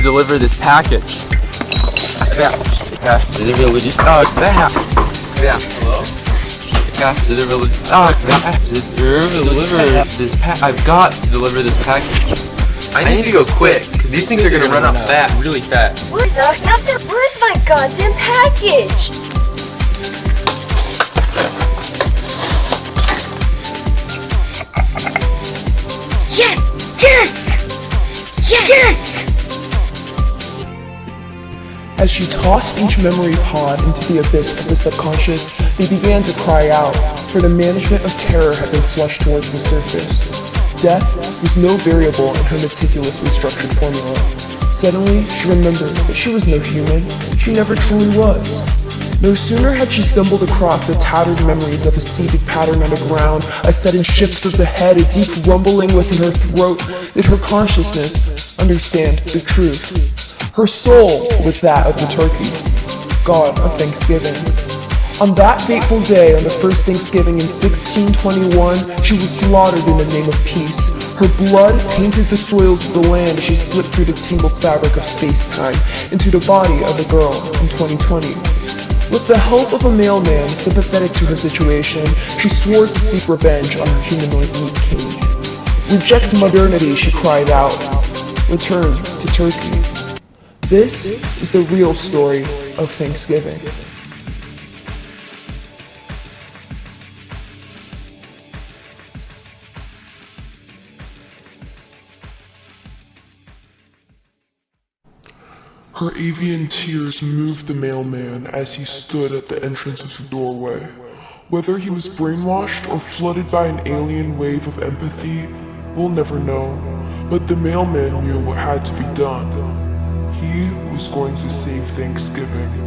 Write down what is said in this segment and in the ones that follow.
deliver this package. Yeah. Deliver this. Oh, that. Yeah. Hello. Deliver this pack. I've got to deliver this package. I need to go quick because these things are gonna run out fast, really fast. Where's my goddamn package? Yes! Yes! Yes! As she tossed each memory pod into the abyss of the subconscious, they began to cry out, for the management of terror had been flushed towards the surface. Death was no variable in her meticulously structured formula. Suddenly, she remembered that she was no human. She never truly was. No sooner had she stumbled across the tattered memories of a seething pattern on the ground, a sudden shift of the head, a deep rumbling within her throat, did her consciousness understand the truth. Her soul was that of the turkey, god of Thanksgiving. On that fateful day, on the first Thanksgiving in 1621, she was slaughtered in the name of peace. Her blood tainted the soils of the land as she slipped through the tangled fabric of space-time into the body of a girl in 2020. With the help of a mailman sympathetic to her situation, she swore to seek revenge on her humanoid meat cage. Reject modernity, she cried out. Return to Turkey. This is the real story of Thanksgiving. Her avian tears moved the mailman as he stood at the entrance of the doorway. Whether he was brainwashed or flooded by an alien wave of empathy, we'll never know. But the mailman knew what had to be done. He was going to save Thanksgiving.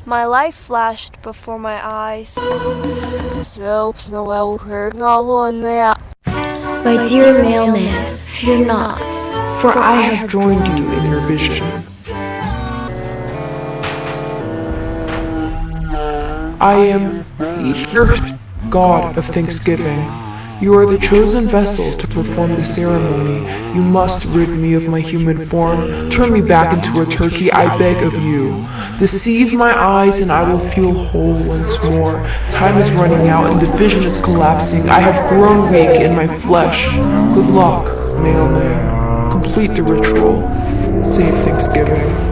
My life flashed before my eyes. My dear mailman, fear not, For I have joined you in your vision. I am your God of Thanksgiving. You are the chosen vessel to perform the ceremony. You must rid me of my human form. Turn me back into a turkey, I beg of you. Deceive my eyes and I will feel whole once more. Time is running out and the vision is collapsing. I have grown weak in my flesh. Good luck, mailman. Complete the ritual. Save Thanksgiving.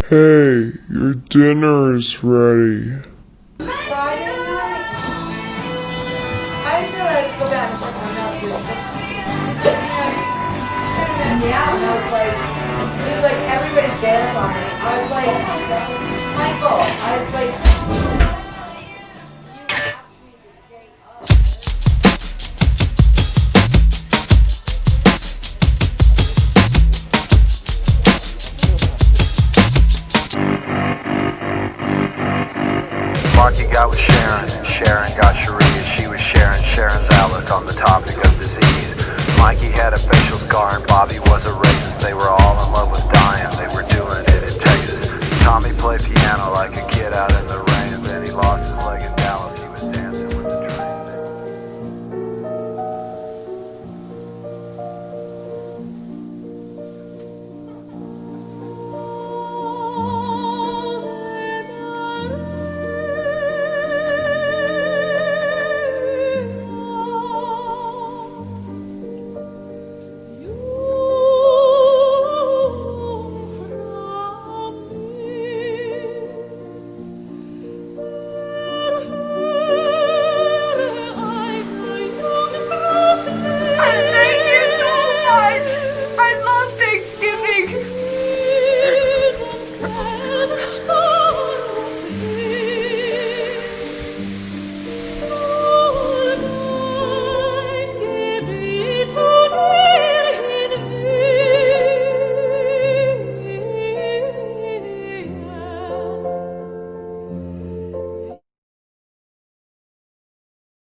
Hey, your dinner is ready. Friday night, I just wanted to go back and check my message. He's like, yeah, and I was like, he was like, everybody's banned on me. I was like, Michael, I was like,